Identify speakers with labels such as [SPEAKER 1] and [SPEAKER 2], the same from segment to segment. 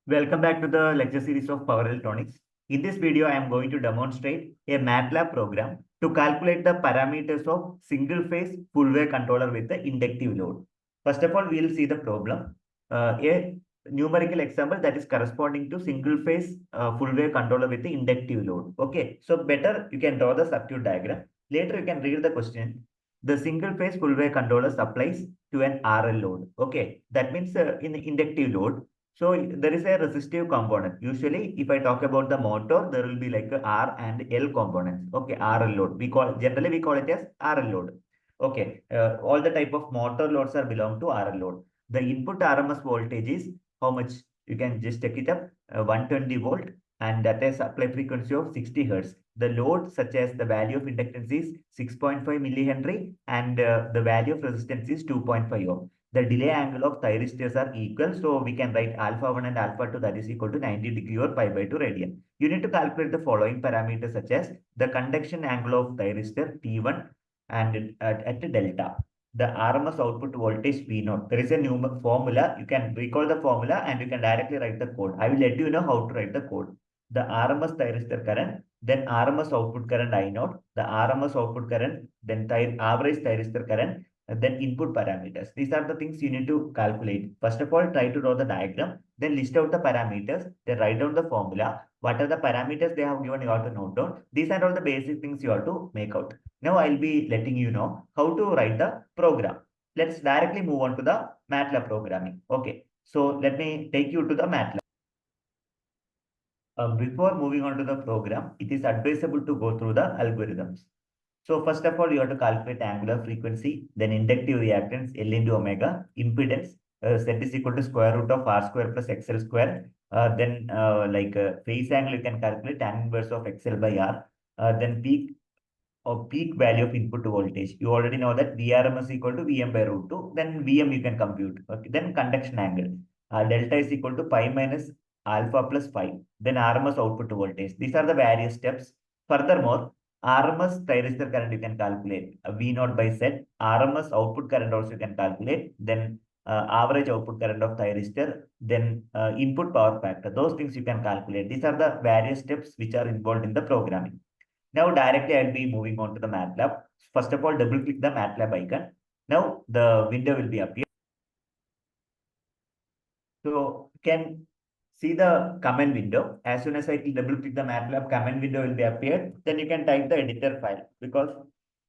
[SPEAKER 1] Welcome back to the lecture series of power electronics. In this video, I am going to demonstrate a MATLAB program to calculate the parameters of single phase full wave controller with the inductive load. First of all, we will see the problem. A numerical example that is corresponding to single phase full wave controller with the inductive load. Okay, so better you can draw the circuit diagram. Later you can read the question. The single phase full wave controller supplies to an RL load. Okay, that means in the inductive load. So there is a resistive component. Usually, if I talk about the motor, there will be like a R and L components. Okay, RL load. Generally we call it as RL load. Okay, all the type of motor loads are belong to RL load. The input RMS voltage is how much? You can just check it up. 120 volt, and that is supply frequency of 60 hertz. The load, such as the value of inductance is 6.5 millihenry, and the value of resistance is 2.5 ohm. The delay angle of thyristors are equal. So we can write alpha 1 and alpha 2, that is equal to 90 degree or pi by 2 radian. You need to calculate the following parameters, such as the conduction angle of thyristor T1 and at delta. The RMS output voltage V0. There is a new formula. You can recall the formula and you can directly write the code. I will let you know how to write the code. The RMS thyristor current, then RMS output current I0, the RMS output current, then average thyristor current, and then input parameters. These are the things you need to calculate. First of all, try to draw the diagram, then list out the parameters, then write down the formula. What are the parameters they have given, you have to note down. These are all the basic things you have to make out. Now I'll be letting you know how to write the program. Let's directly move on to the MATLAB programming. Okay, so let me take you to the MATLAB. Before moving on to the program, it is advisable to go through the algorithms. So first of all, you have to calculate angular frequency, then inductive reactance L into omega, impedance Z is equal to square root of R square plus XL square. Then phase angle you can calculate tan inverse of XL by R. Then peak value of input voltage. You already know that Vrms equal to Vm by root 2. Then Vm you can compute. Okay. Then conduction angle. Delta is equal to pi minus alpha plus phi. Then RMS output voltage. These are the various steps. Furthermore, RMS thyristor current you can calculate. V0 by Z. RMS output current also you can calculate. Then average output current of thyristor. Then input power factor. Those things you can calculate. These are the various steps which are involved in the programming. Now directly I'll be moving on to the MATLAB. First of all, double click the MATLAB icon. Now the window will be appear. So you can see the command window. As soon as I double click the MATLAB, command window will be appeared. Then you can type the editor file, because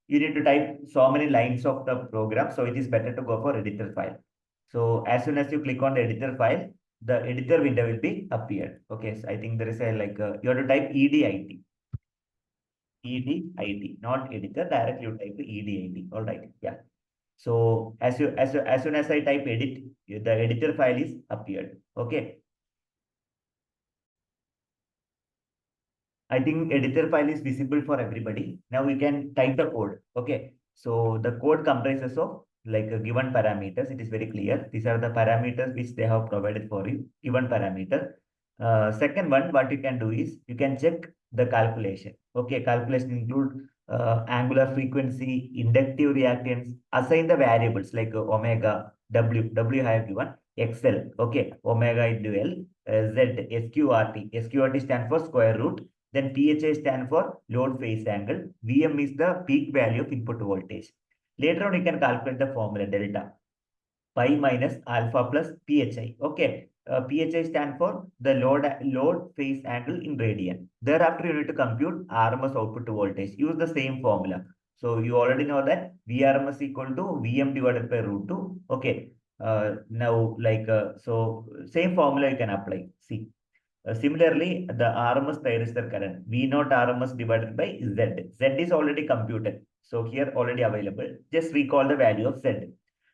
[SPEAKER 1] you need to type so many lines of the program. So it is better to go for editor file. So as soon as you click on the editor file, the editor window will be appeared. Okay, so I think there is a you have to type EDIT. EDIT, not editor. Directly you type EDIT. All right. Yeah. So as soon as I type edit, the editor file is appeared. Okay. I think editor file is visible for everybody. Now we can type the code. Okay. So the code comprises of like a given parameters. It is very clear. These are the parameters which they have provided for you. Given parameter. Second one, what you can do is you can check the calculation. Okay, calculation include angular frequency, inductive reactance, assign the variables like omega, W I have given, XL, okay, omega into L, Z, SQRT. SQRT stands for square root. Then PHI stands for load phase angle. VM is the peak value of input voltage. Later on, you can calculate the formula delta. Pi minus alpha plus PHI. Okay. PHI stand for the load phase angle in radian. Thereafter, you need to compute RMS output to voltage. Use the same formula. So you already know that VRMS equal to Vm divided by root 2. Okay. So same formula you can apply. See. Similarly, the RMS thyristor current, V0 RMS divided by Z. Z is already computed. So here already available. Just recall the value of Z.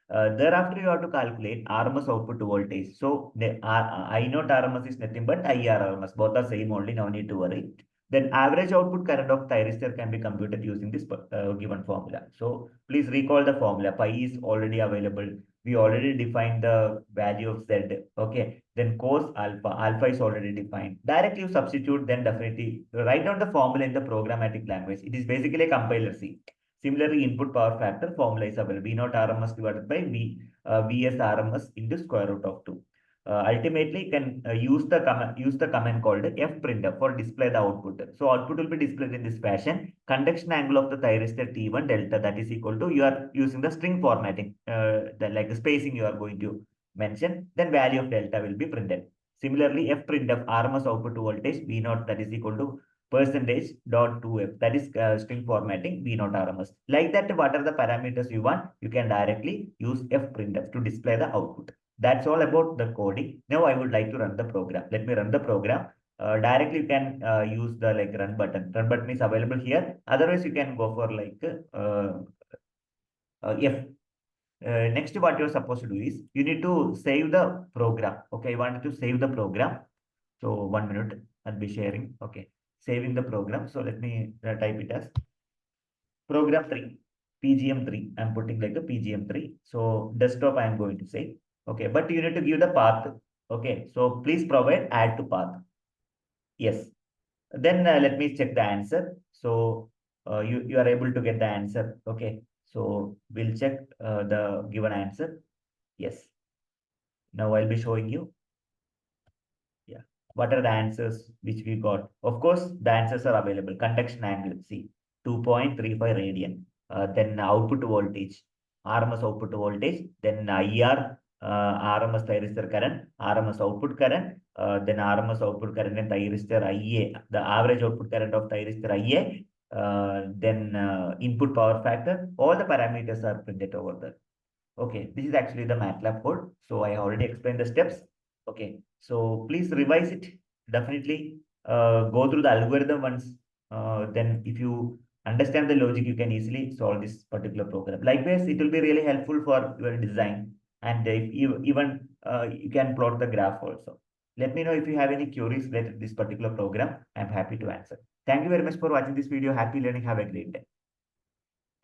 [SPEAKER 1] Thereafter, you have to calculate RMS output voltage. So the I0 RMS is nothing but IR RMS. Both are same only, no need to worry. Then average output current of thyristor can be computed using this given formula. So please recall the formula. Pi is already available. We already defined the value of Z. Okay. Then cos alpha. Alpha is already defined. Directly you substitute, then definitely write down the formula in the programmatic language. It is basically a compiler C. Similarly, input power factor formula is available. V0 RMS divided by Vs RMS into square root of 2. ultimately you can use the command called fprintf for display the output. So output will be displayed in this fashion. Conduction angle of the thyristor T1 delta, that is equal to, you are using the string formatting, like the spacing you are going to mention, then value of delta will be printed. Similarly, fprintf RMS output voltage V0, that is equal to percentage dot 2f, that is string formatting V0 RMS. Like that, what are the parameters you want, you can directly use fprintf to display the output. That's all about the coding. Now I would like to run the program. Let me run the program. Directly you can use the like run button. Run button is available here. Otherwise, you can go for like F. Next, what you're supposed to do is you need to save the program. Okay, I wanted to save the program. So 1 minute, I'll be sharing. Okay, saving the program. So let me type it as program 3, PGM3. I'm putting like a PGM3. So desktop I am going to say. Okay, but you need to give the path. Okay, so please provide add to path. Yes. Then let me check the answer. So you are able to get the answer. Okay, so we'll check the given answer. Yes. Now I'll be showing you. Yeah. What are the answers which we got? Of course, the answers are available. Conduction angle, see, 2.35 radian. Then output voltage, RMS output voltage. Then IR, RMS thyristor current, RMS output current. Then RMS output current and thyristor IA, the average output current of thyristor IA. Then input power factor. All the parameters are printed over there. Okay, this is actually the MATLAB code. So I already explained the steps. Okay, so please revise it. Definitely go through the algorithm once. Then if you understand the logic, you can easily solve this particular program. Likewise, it will be really helpful for your design. And if you even you can plot the graph also. Let me know if you have any queries related to this particular program. I'm happy to answer. Thank you very much for watching this video. Happy learning. Have a great day.